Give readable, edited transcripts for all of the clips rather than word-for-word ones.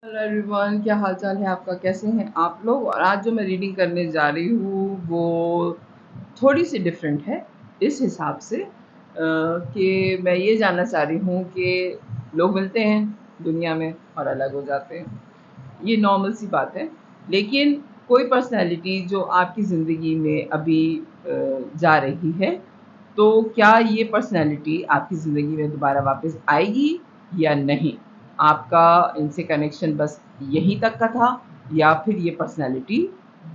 Hello everyone, क्या हाल चाल है आपका? कैसे हैं आप लोग? और आज जो मैं रीडिंग करने जा रही हूँ वो थोड़ी सी डिफरेंट है इस हिसाब से कि मैं ये जानना चाह रही हूँ कि लोग मिलते हैं दुनिया में और अलग हो जाते हैं, ये नॉर्मल सी बात है। लेकिन कोई पर्सनैलिटी जो आपकी ज़िंदगी में अभी जा रही है, तो क्या ये पर्सनैलिटी आपकी ज़िंदगी में दोबारा वापस आएगी या नहीं? आपका इनसे कनेक्शन बस यहीं तक का था या फिर ये पर्सनैलिटी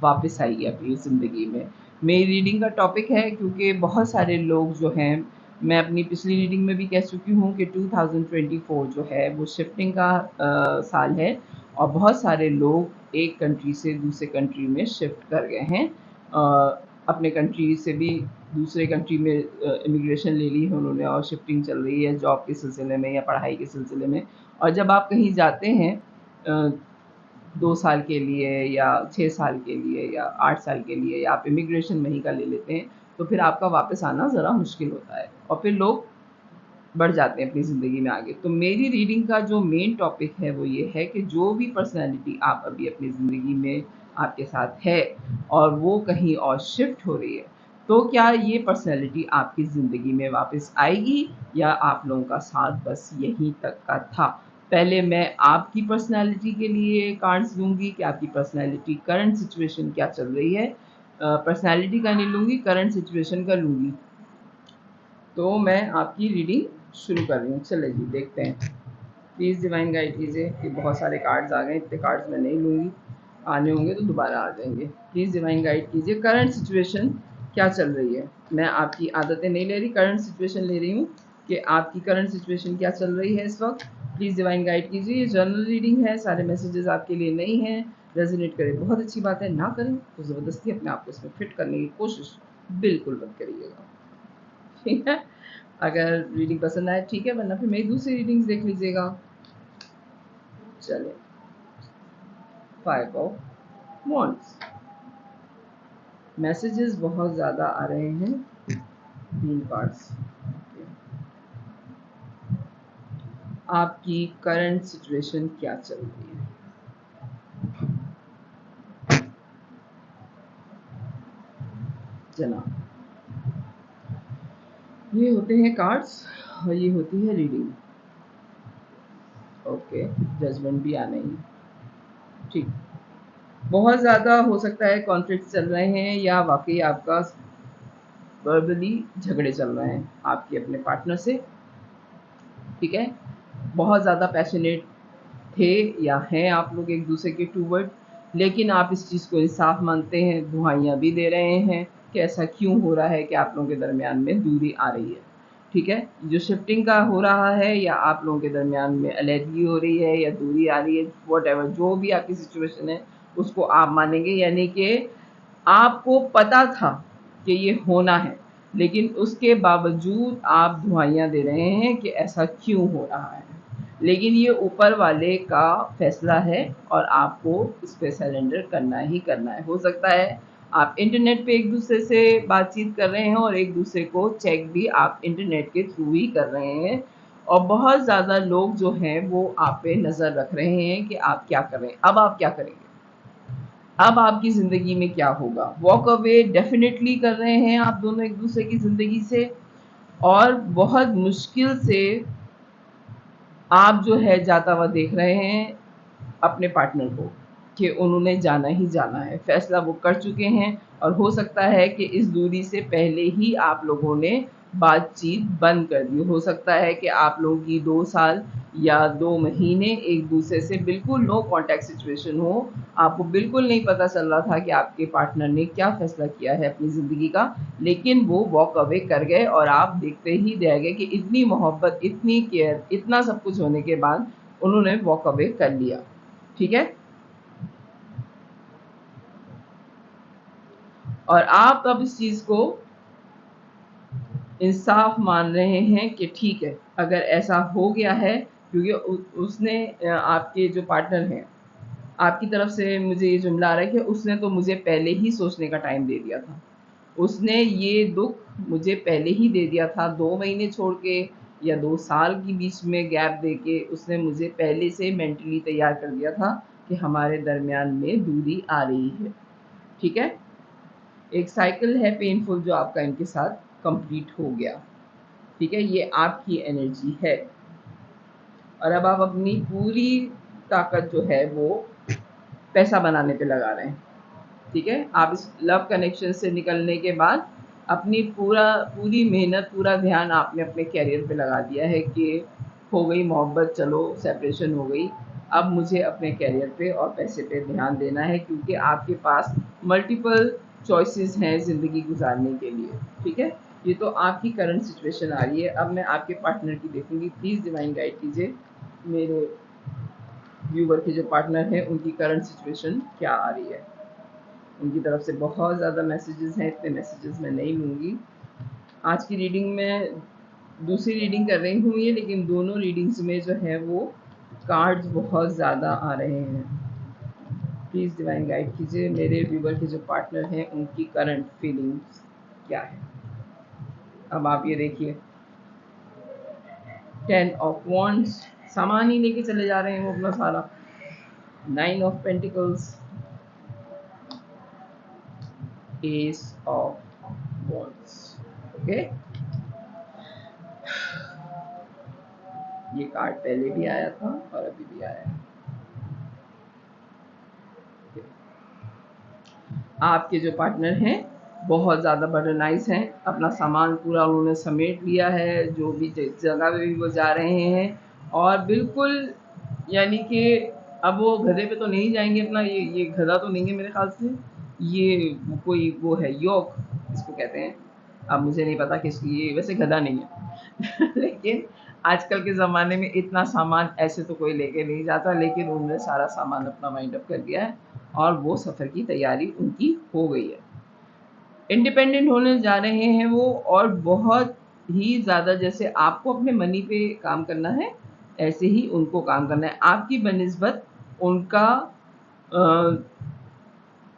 वापस आएगी आपकी ज़िंदगी में? मेरी रीडिंग का टॉपिक है क्योंकि बहुत सारे लोग जो हैं, मैं अपनी पिछली रीडिंग में भी कह चुकी हूँ कि 2024 जो है वो शिफ्टिंग का साल है और बहुत सारे लोग एक कंट्री से दूसरे कंट्री में शिफ्ट कर गए हैं। अपने कंट्री से भी दूसरे कंट्री में इमिग्रेशन ले ली है उन्होंने और शिफ्टिंग चल रही है जॉब के सिलसिले में या पढ़ाई के सिलसिले में। और जब आप कहीं जाते हैं 2 साल के लिए या 6 साल के लिए या 8 साल के लिए या आप इमिग्रेशन वहीं का ले लेते हैं, तो फिर आपका वापस आना ज़रा मुश्किल होता है और फिर लोग बढ़ जाते हैं अपनी ज़िंदगी में आगे। तो मेरी रीडिंग का जो मेन टॉपिक है वो ये है कि जो भी पर्सनैलिटी आप अभी अपनी ज़िंदगी में आपके साथ है और वो कहीं और शिफ्ट हो रही है, तो क्या ये पर्सनैलिटी आपकी ज़िंदगी में वापस आएगी या आप लोगों का साथ बस यहीं तक का था? पहले मैं आपकी पर्सनैलिटी के लिए कार्ड्स लूँगी कि आपकी पर्सनैलिटी करंट सिचुएशन क्या चल रही है। पर्सनैलिटी का नहीं लूँगी, करंट सिचुएशन का लूँगी। तो मैं आपकी रीडिंग शुरू कर रही हूँ। चलिए जी, देखते हैं। प्लीज़ डिवाइन गाइड कीजिए कि बहुत सारे कार्ड्स आ गए, इतने कार्ड्स मैं नहीं लूँगी, आने होंगे तो दोबारा आ जाएंगे। प्लीज़ डिवाइन गाइड कीजिए करंट सिचुएशन क्या चल रही है। मैं आपकी आदतें नहीं ले रही, करंट सिचुएशन ले रही हूँ कि आपकी करंट सिचुएशन क्या चल रही है इस वक्त। प्लीज़ डिवाइन गाइड कीजिए। ये जर्नल रीडिंग है, सारे मैसेजेस आपके लिए नहीं हैं। रेजोनेट करे बहुत अच्छी बात है, ना करें तो ज़बरदस्ती अपने आप को इसमें फिट करने की कोशिश बिल्कुल मत करिएगा, ठीक है? अगर रीडिंग पसंद आए ठीक है, वरना फिर मेरी दूसरी रीडिंग्स देख लीजिएगा। चले, 5 ऑफ वॉन्ड्स। मैसेजेस बहुत ज़्यादा आ रहे हैं, 3 कार्ड्स। आपकी करंट सिचुएशन क्या चल रही है? जनाब, ये होते हैं कार्ड्स और ये होती है रीडिंग। ओके, जजमेंट भी आना ही, ठीक। बहुत ज़्यादा हो सकता है कॉन्फ्लिक्ट चल रहे हैं या वाकई आपका वर्बली झगड़े चल रहे हैं आपके अपने पार्टनर से, ठीक है? बहुत ज़्यादा पैशनेट थे या हैं आप लोग एक दूसरे के टूवर्ड, लेकिन आप इस चीज़ को इंसाफ मानते हैं, दुहाइयाँ भी दे रहे हैं कि ऐसा क्यों हो रहा है कि आप लोगों के दरमियान में दूरी आ रही है, ठीक है? जो शिफ्टिंग का हो रहा है या आप लोगों के दरमियान में अलहदगी हो रही है या दूरी आ रही है, वॉटएवर जो भी आपकी सिचुएशन है उसको आप मानेंगे, यानी कि आपको पता था कि ये होना है, लेकिन उसके बावजूद आप दुहाइयाँ दे रहे हैं कि ऐसा क्यों हो रहा है। लेकिन ये ऊपर वाले का फैसला है और आपको इस पे सरेंडर करना ही करना है। हो सकता है आप इंटरनेट पे एक दूसरे से बातचीत कर रहे हैं और एक दूसरे को चेक भी आप इंटरनेट के थ्रू ही कर रहे हैं, और बहुत ज़्यादा लोग जो हैं वो आप पे नज़र रख रहे हैं कि आप क्या कर रहे हैं। अब आप क्या करेंगे? अब आपकी ज़िंदगी में क्या होगा? वॉक अवे डेफिनेटली कर रहे हैं आप दोनों एक दूसरे की ज़िंदगी से, और बहुत मुश्किल से आप जो है जाता हुआ देख रहे हैं अपने पार्टनर को कि उन्होंने जाना ही जाना है, फैसला वो कर चुके हैं। और हो सकता है कि इस दूरी से पहले ही आप लोगों ने बातचीत बंद कर दी। हो सकता है कि आप लोगों की 2 साल या 2 महीने एक दूसरे से बिल्कुल नो कांटेक्ट सिचुएशन हो, आपको बिल्कुल नहीं पता चल रहा था कि आपके पार्टनर ने क्या फैसला किया है अपनी ज़िंदगी का, लेकिन वो वॉक अवे कर गए और आप देखते ही रह गए कि इतनी मोहब्बत, इतनी केयर, इतना सब कुछ होने के बाद उन्होंने वॉक अवे कर लिया, ठीक है? और आप अब इस चीज़ को इंसाफ मान रहे हैं कि ठीक है, अगर ऐसा हो गया है, क्योंकि उसने आपके जो पार्टनर हैं, आपकी तरफ से मुझे ये जुमला आ रहा है कि उसने तो मुझे पहले ही सोचने का टाइम दे दिया था। उसने ये दुःख मुझे पहले ही दे दिया था, 2 महीने छोड़ के या 2 साल के बीच में गैप देके उसने मुझे पहले से मेंटली तैयार कर दिया था कि हमारे दरमियान में दूरी आ रही है। ठीक है, एक साइकिल है पेनफुल जो आपका इनके साथ कंप्लीट हो गया। ठीक है, ये आपकी एनर्जी है और अब आप अपनी पूरी ताकत जो है वो पैसा बनाने पे लगा रहे हैं। ठीक है, आप इस लव कनेक्शन से निकलने के बाद अपनी पूरी मेहनत, पूरा ध्यान आपने अपने कैरियर पे लगा दिया है कि हो गई मोहब्बत, चलो सेपरेशन हो गई, अब मुझे अपने कैरियर पे और पैसे पे ध्यान देना है, क्योंकि आपके पास मल्टीपल चॉइसेस हैं ज़िंदगी गुजारने के लिए। ठीक है, ये तो आपकी करंट सिचुएशन आ रही है। अब मैं आपके पार्टनर की देखूंगी, प्लीज़ डिवाइन गाइड कीजिए मेरे व्यूवर के जो पार्टनर हैं उनकी करंट सिचुएशन क्या आ रही है। उनकी तरफ से बहुत ज़्यादा मैसेजेस हैं, इतने मैसेजेस मैं नहीं लूँगी। आज की रीडिंग में दूसरी रीडिंग कर रही हूँ ये, लेकिन दोनों रीडिंग्स में जो है वो कार्ड्स बहुत ज़्यादा आ रहे हैं। प्लीज़ डिवाइन गाइड कीजिए मेरे व्यूवर के जो पार्टनर हैं उनकी करंट फीलिंग्स क्या है। अब आप ये देखिए, 10 ऑफ वॉन्ड्स, सामान ही लेके चले जा रहे हैं वो अपना सारा। 9 of pentacles, S of wands. Okay, ये कार्ड पहले भी आया था और अभी भी आया है। आपके जो पार्टनर हैं बहुत ज़्यादा बर्डनाइज हैं, अपना सामान पूरा उन्होंने समेट लिया है, जो भी जगह पे भी वो जा रहे हैं, और बिल्कुल यानी कि अब वो गधे पे तो नहीं जाएंगे, अपना ये गधा तो नहीं है मेरे ख्याल से, ये कोई वो है योक इसको कहते हैं, अब मुझे नहीं पता किसकी, ये वैसे गधा नहीं है लेकिन आजकल के ज़माने में इतना सामान ऐसे तो कोई लेके नहीं जाता, लेकिन उन्होंने सारा सामान अपना वाइंड अप कर दिया है और वो सफ़र की तैयारी उनकी हो गई है। इंडिपेंडेंट होने जा रहे हैं वो, और बहुत ही ज़्यादा, जैसे आपको अपने मनी पे काम करना है ऐसे ही उनको काम करना है। आपकी बनिस्बत उनका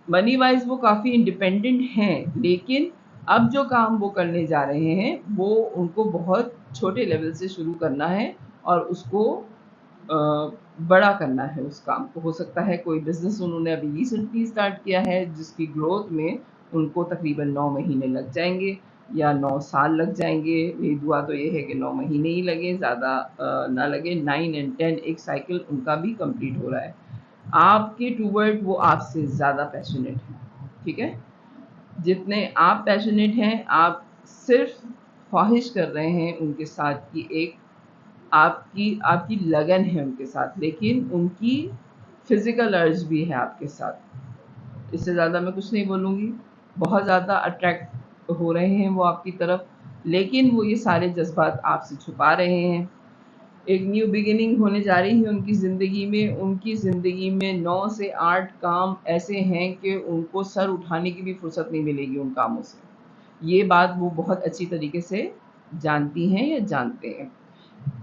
मनी वाइज वो काफ़ी इंडिपेंडेंट हैं, लेकिन अब जो काम वो करने जा रहे हैं वो उनको बहुत छोटे लेवल से शुरू करना है और उसको बड़ा करना है उस काम को। हो सकता है कोई बिजनेस उन्होंने अभी रिसेंटली स्टार्ट किया है जिसकी ग्रोथ में उनको तकरीबन 9 महीने लग जाएंगे या 9 साल लग जाएंगे। मेरी दुआ तो ये है कि 9 महीने ही लगे, ज़्यादा ना लगे। 9 एंड 10 एक साइकिल उनका भी कंप्लीट हो रहा है। आपके टूवर्ड वो आपसे ज़्यादा पैशनेट हैं। ठीक है, जितने आप पैशनेट हैं, आप सिर्फ ख्वाहिश कर रहे हैं उनके साथ की एक आपकी आपकी लगन है उनके साथ, लेकिन उनकी फिज़िकल अर्ज भी है आपके साथ। इससे ज़्यादा मैं कुछ नहीं बोलूँगी। बहुत ज़्यादा अट्रैक्ट हो रहे हैं वो आपकी तरफ, लेकिन वो ये सारे जज्बात आपसे छुपा रहे हैं। एक न्यू बिगिनिंग होने जा रही है उनकी ज़िंदगी में। उनकी ज़िंदगी में 9 से 8 काम ऐसे हैं कि उनको सर उठाने की भी फुर्सत नहीं मिलेगी उन कामों से। ये बात वो बहुत अच्छी तरीके से जानती हैं या जानते हैं।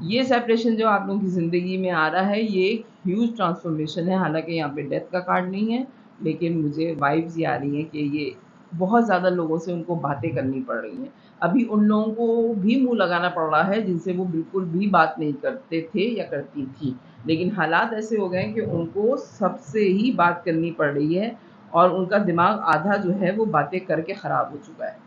ये सेपरेशन जो आप लोगों की ज़िंदगी में आ रहा है ये एक ह्यूज ट्रांसफॉर्मेशन है। हालांकि यहाँ पे डेथ का कार्ड नहीं है, लेकिन मुझे वाइब्स ये आ रही हैं कि ये बहुत ज़्यादा लोगों से उनको बातें करनी पड़ रही हैं। अभी उन लोगों को भी मुंह लगाना पड़ रहा है जिनसे वो बिल्कुल भी बात नहीं करते थे या करती थी, लेकिन हालात ऐसे हो गए हैं कि उनको सबसे ही बात करनी पड़ रही है और उनका दिमाग आधा जो है वो बातें करके ख़राब हो चुका है।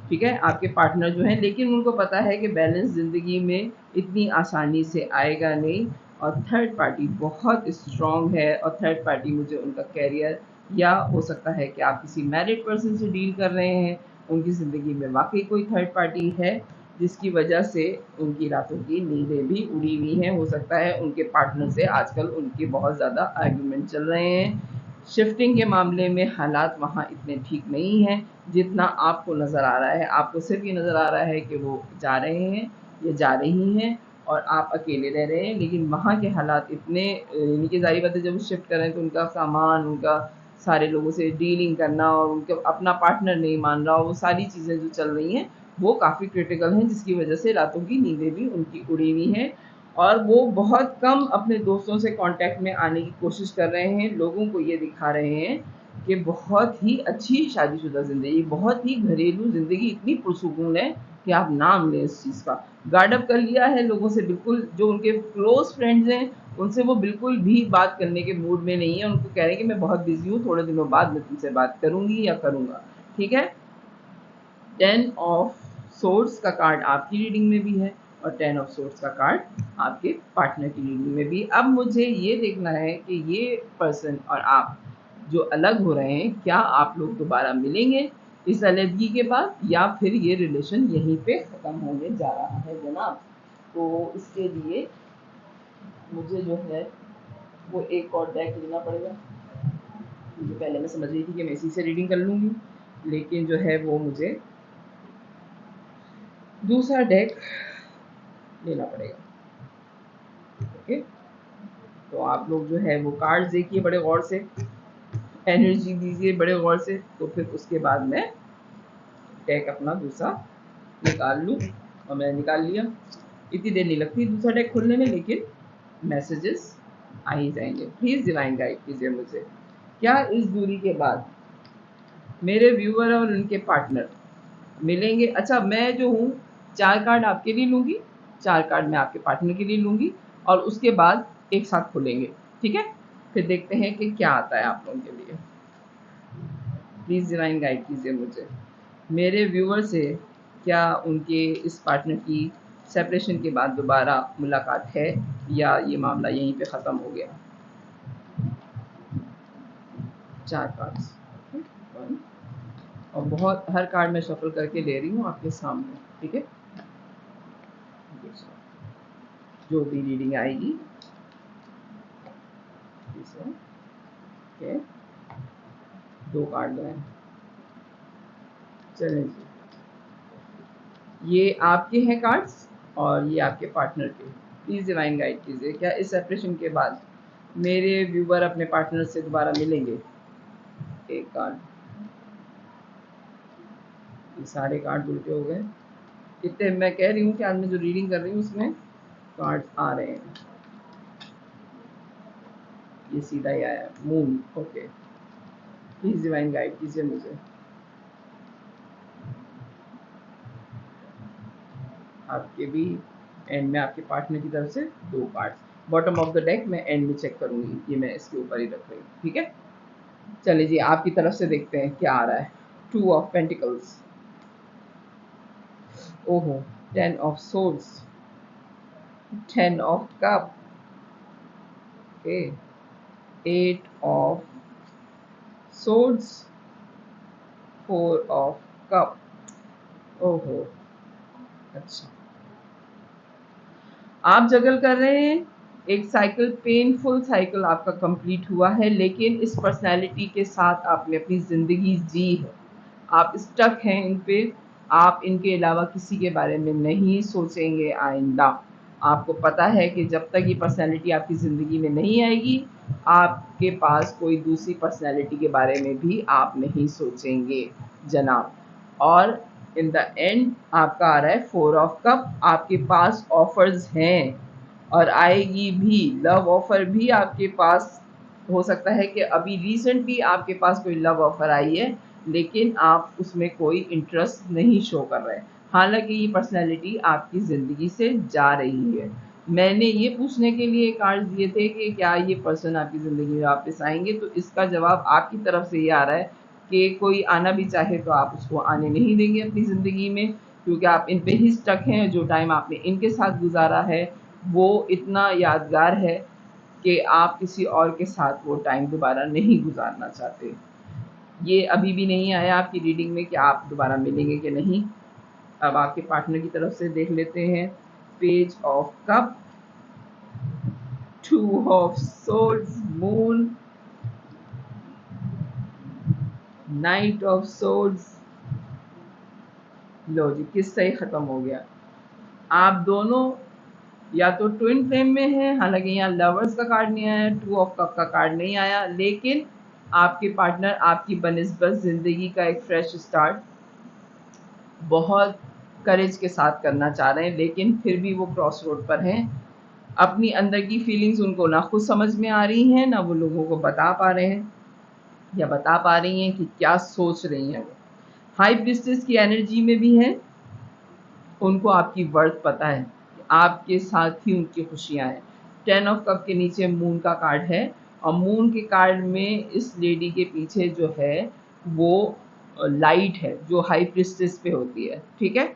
ठीक है, आपके पार्टनर जो हैं, लेकिन उनको पता है कि बैलेंस ज़िंदगी में इतनी आसानी से आएगा नहीं, और थर्ड पार्टी बहुत स्ट्रॉन्ग है। और थर्ड पार्टी मुझे उनका कैरियर, या हो सकता है कि आप किसी मैरिड पर्सन से डील कर रहे हैं, उनकी ज़िंदगी में वाकई कोई थर्ड पार्टी है जिसकी वजह से उनकी रातों की नींदें भी उड़ी हुई हैं। हो सकता है उनके पार्टनर से आजकल उनके बहुत ज़्यादा आर्ग्यूमेंट चल रहे हैं। शिफ्टिंग के मामले में हालात वहाँ इतने ठीक नहीं हैं जितना आपको नज़र आ रहा है। आपको सिर्फ ये नज़र आ रहा है कि वो जा रहे हैं या जा रही हैं और आप अकेले रह रहे हैं, लेकिन वहाँ के हालात इतने, यानी कि ज़ाहिर बात है जब शिफ्ट कर रहे हैं तो उनका सामान, उनका सारे लोगों से डीलिंग करना और उनका अपना पार्टनर नहीं मान रहा, वो सारी चीज़ें जो चल रही हैं वो काफ़ी क्रिटिकल हैं, जिसकी वजह से रातों की नींदें भी उनकी उड़ी हुई हैं और वो बहुत कम अपने दोस्तों से कांटेक्ट में आने की कोशिश कर रहे हैं। लोगों को ये दिखा रहे हैं कि बहुत ही अच्छी शादीशुदा ज़िंदगी, बहुत ही घरेलू ज़िंदगी इतनी पुरसुकून है कि आप नाम लें इस चीज़ का। गार्ड अप कर लिया है लोगों से, बिल्कुल जो उनके क्लोज फ्रेंड्स हैं उनसे वो बिल्कुल भी बात करने के मूड में नहीं है, उनको कह रहे हैं कि मैं बहुत बिजी हूँ, थोड़े दिनों बाद मैं तुमसे बात करूंगी या करूंगा। ठीक है। 10 ऑफ सोर्ड्स का कार्ड आपकी रीडिंग में भी है और 10 ऑफ सोर्ड्स का कार्ड आपके पार्टनर की रीडिंग में भी। अब मुझे ये देखना है कि ये पर्सन और आप जो अलग हो रहे हैं, क्या आप लोग दोबारा मिलेंगे इस अलग के बाद, या फिर ये रिलेशन यहीं पे ख़त्म होने जा रहा है जनाब। तो इसके लिए मुझे जो है वो एक और डेक लेना पड़ेगा। मुझे पहले मैं समझ रही थी कि मैं इसी से रीडिंग कर लूँगी, लेकिन जो है वो मुझे दूसरा डेक लेना पड़ेगा। ओके, तो आप लोग जो है वो कार्ड्स देखिए बड़े गौर से, एनर्जी दीजिए बड़े गौर से, तो फिर उसके बाद मैं डेक अपना दूसरा निकाल लूँ। और मैंने निकाल लिया। इतनी देर नहीं लगती दूसरा डेक खोलने में, लेकिन मैसेजेस आ ही जाएंगे। प्लीज़ डिवाइन गाइड कीजिए मुझे, क्या इस दूरी के बाद मेरे व्यूअर और उनके पार्टनर मिलेंगे? अच्छा, मैं जो हूँ 4 कार्ड आपके लिए लूँगी, 4 कार्ड मैं आपके पार्टनर के लिए लूँगी और उसके बाद एक साथ खोलेंगे। ठीक है, फिर देखते हैं कि क्या आता है आप लोगों के लिए। प्लीज़ डिवाइन गाइड कीजिए मुझे, मेरे व्यूअर से क्या उनके इस पार्टनर की सेपरेशन के बाद दोबारा मुलाकात है, या ये मामला यहीं पे ख़त्म हो गया। 4 कार्ड्स और बहुत हर कार्ड में शफल करके ले रही हूँ आपके सामने। ठीक है, जो भी रीडिंग आएगी ओके, 2 कार्ड हैं। चलें जी, ये आपके हैं कार्ड्स और ये आपके पार्टनर के। प्लीज़ डिवाइन गाइड कीजिए, क्या इस सेपरेशन के बाद मेरे व्यूवर अपने पार्टनर से दोबारा मिलेंगे? एक कार्ड, ये सारे कार्ड उल्टे हो गए। इतने मैं कह रही हूँ कि आज मैं जो रीडिंग कर रही हूँ उसमें कार्ड्स आ रहे हैं। ये सीधा ही आया, moon. Okay, please divine guide कीजिए मुझे, आपके भी एंड में आपके पार्टनर की तरफ से 2 cards. Bottom of the deck मैं एंड में चेक करूंगी, ये मैं इसके ऊपर ही रख रही हूँ। ठीक है, चलिए जी आपकी तरफ से देखते हैं क्या आ रहा है। 2 ऑफ पेंटिकल्स, ओहो, 10 of swords, 10 of cup, okay, 8 of swords, 4 of cup. ओहो, अच्छा, आप जगल कर रहे हैं। एक साइकिल, पेनफुल साइकिल आपका कंप्लीट हुआ है, लेकिन इस पर्सनैलिटी के साथ आपने अपनी ज़िंदगी जी है। आप स्टक हैं इन पे, आप इनके अलावा किसी के बारे में नहीं सोचेंगे आइंदा। आपको पता है कि जब तक ये पर्सनैलिटी आपकी ज़िंदगी में नहीं आएगी, आपके पास कोई दूसरी पर्सनैलिटी के बारे में भी आप नहीं सोचेंगे जनाब। और इन द एंड आपका आ रहा है 4 ऑफ कप। आपके पास ऑफर्स हैं और आएगी भी, लव ऑफर भी आपके पास हो सकता है कि अभी रिसेंटली आपके पास कोई लव ऑफर आई है, लेकिन आप उसमें कोई इंटरेस्ट नहीं शो कर रहे। हालांकि ये पर्सनैलिटी आपकी ज़िंदगी से जा रही है। मैंने ये पूछने के लिए कार्ड दिए थे कि क्या ये पर्सन आपकी ज़िंदगी में वापस आएंगे, तो इसका जवाब आपकी तरफ से ये आ रहा है कि कोई आना भी चाहे तो आप उसको आने नहीं देंगे अपनी ज़िंदगी में, क्योंकि आप इन पे ही स्टक हैं। जो टाइम आपने इनके साथ गुजारा है वो इतना यादगार है कि आप किसी और के साथ वो टाइम दोबारा नहीं गुजारना चाहते। ये अभी भी नहीं आया आपकी रीडिंग में कि आप दोबारा मिलेंगे कि नहीं। अब आपके पार्टनर की तरफ से देख लेते हैं। Page of cup, 2 of swords, moon, knight of swords. लो जी, किस्सा ही खत्म हो गया। आप दोनों या तो ट्विन फ्लेम में हैं, हालांकि यहाँ लवर्स का कार्ड नहीं आया, 2 ऑफ कप का कार्ड नहीं आया, लेकिन आपके पार्टनर आपकी बनिस्बत ज़िंदगी का एक फ्रेश स्टार्ट बहुत करेज के साथ करना चाह रहे हैं, लेकिन फिर भी वो क्रॉस रोड पर हैं। अपनी अंदर की फीलिंग्स उनको ना खुद समझ में आ रही हैं, ना वो लोगों को बता पा रहे हैं या बता पा रही हैं कि क्या सोच रही हैं वो। हाई प्रीस्टेस की एनर्जी में भी हैं उनको आपकी वर्थ पता है, आपके साथ ही उनकी खुशियाँ हैं। 10 ऑफ कप के नीचे मून का कार्ड है और मून के कार्ड में इस लेडी के पीछे जो है वो लाइट है जो हाई प्रिस्टेस पे होती है, ठीक है।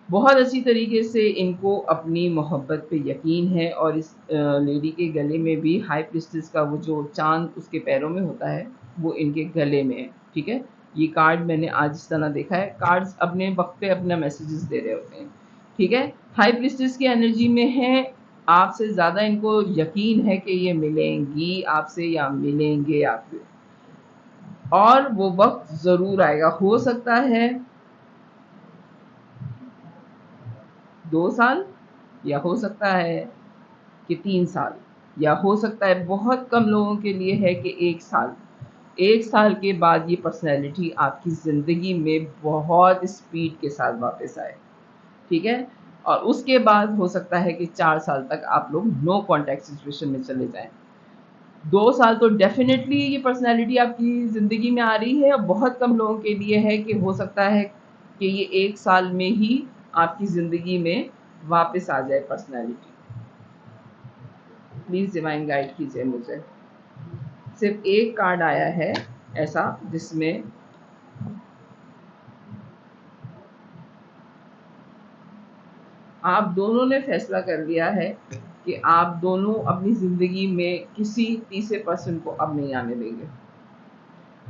बहुत अच्छी तरीके से इनको अपनी मोहब्बत पे यकीन है और इस लेडी के गले में भी हाई प्रिस्टेस का वो जो चांद उसके पैरों में होता है वो इनके गले में है, ठीक है। ये कार्ड मैंने आज इस तरह देखा है, कार्ड्स अपने वक्त पे अपना मैसेजेस दे रहे होते हैं, ठीक है। हाई प्रिस्टेस की एनर्जी में है, आपसे ज़्यादा इनको यकीन है कि ये मिलेंगी आपसे या मिलेंगे आपसे, और वो वक्त ज़रूर आएगा। हो सकता है 2 साल, या हो सकता है कि 3 साल, या हो सकता है बहुत कम लोगों के लिए है कि 1 साल। 1 साल के बाद ये पर्सनैलिटी आपकी ज़िंदगी में बहुत स्पीड के साथ वापस आए, ठीक है। और उसके बाद हो सकता है कि 4 साल तक आप लोग नो कॉन्टैक्ट सिचुएशन में चले जाएँ। 2 साल तो डेफ़िनेटली ये पर्सनैलिटी आपकी ज़िंदगी में आ रही है और बहुत कम लोगों के लिए है कि हो सकता है कि ये 1 साल में ही आपकी ज़िंदगी में वापस आ जाए पर्सनैलिटी। प्लीज़ डिवाइन गाइड कीजिए मुझे। सिर्फ एक कार्ड आया है ऐसा जिसमें आप दोनों ने फैसला कर लिया है कि आप दोनों अपनी ज़िंदगी में किसी तीसरे पर्सन को अब नहीं आने देंगे।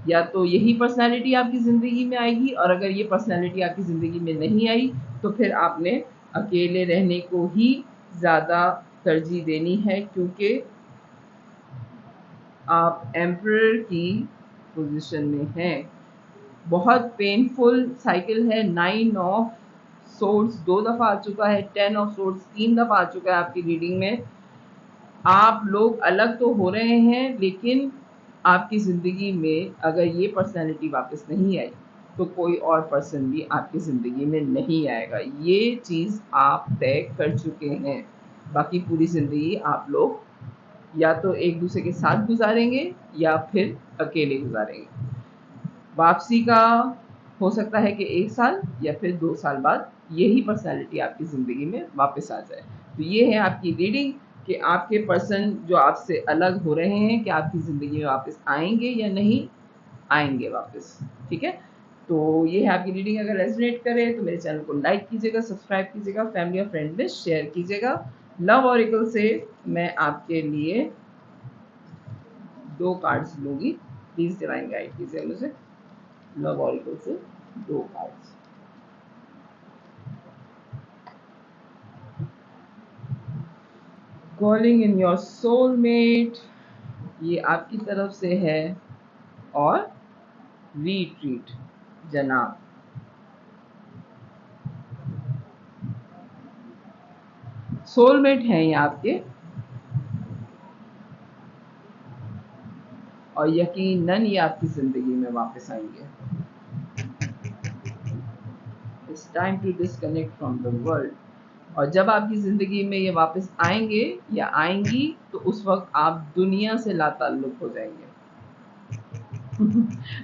या तो यही पर्सनैलिटी आपकी ज़िंदगी में आएगी, और अगर ये पर्सनैलिटी आपकी ज़िंदगी में नहीं आई तो फिर आपने अकेले रहने को ही ज़्यादा तरजीह देनी है, क्योंकि आप एम्परर की पोजीशन में हैं। बहुत पेनफुल साइकिल है। 9 ऑफ सोर्ड्स 2 दफ़ा आ चुका है, 10 ऑफ सोर्ड्स 3 दफ़ा आ चुका है आपकी रीडिंग में। आप लोग अलग तो हो रहे हैं, लेकिन आपकी ज़िंदगी में अगर ये पर्सनैलिटी वापस नहीं आई तो कोई और पर्सन भी आपकी ज़िंदगी में नहीं आएगा। ये चीज़ आप तय कर चुके हैं। बाकी पूरी ज़िंदगी आप लोग या तो एक दूसरे के साथ गुजारेंगे या फिर अकेले गुजारेंगे। वापसी का हो सकता है कि 1 साल या फिर 2 साल बाद यही पर्सनैलिटी आपकी ज़िंदगी में वापस आ जाए। तो ये है आपकी रीडिंग कि आपके पर्सन जो आपसे अलग हो रहे हैं कि आपकी ज़िंदगी में वापस आएंगे या नहीं आएंगे वापस, ठीक है। तो ये है आपकी रीडिंग। अगर रेजोनेट करे तो मेरे चैनल को लाइक कीजिएगा, सब्सक्राइब कीजिएगा, फैमिली और फ्रेंड में शेयर कीजिएगा। लव ऑरिकल से मैं आपके लिए 2 कार्ड्स लूँगी। प्लीज़ डिवाइन गाइड कीजिए मुझे लव ऑरिकल से 2 cards. Calling in your soulmate, ये आपकी तरफ से है, और रिट्रीट जनाब। सोलमेट हैं ये आपके, और यकीनन ये आपकी ज़िंदगी में वापस आएंगे। It's time to disconnect from the world. और जब आपकी ज़िंदगी में ये वापस आएंगे या आएंगी तो उस वक्त आप दुनिया से लाताल्लुक़ हो जाएंगे।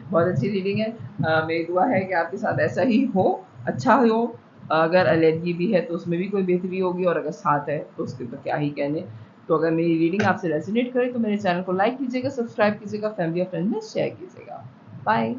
बहुत अच्छी रीडिंग है। मेरी दुआ है कि आपके साथ ऐसा ही हो, अच्छा हो। अगर अलर्जी भी है तो उसमें भी कोई बेहतरी होगी, और अगर साथ है तो उसके तो क्या ही कहने। तो अगर मेरी रीडिंग आपसे रेजोनेट करे तो मेरे चैनल को लाइक कीजिएगा, सब्सक्राइब कीजिएगा, फैमिली और फ्रेंड में शेयर कीजिएगा। बाय।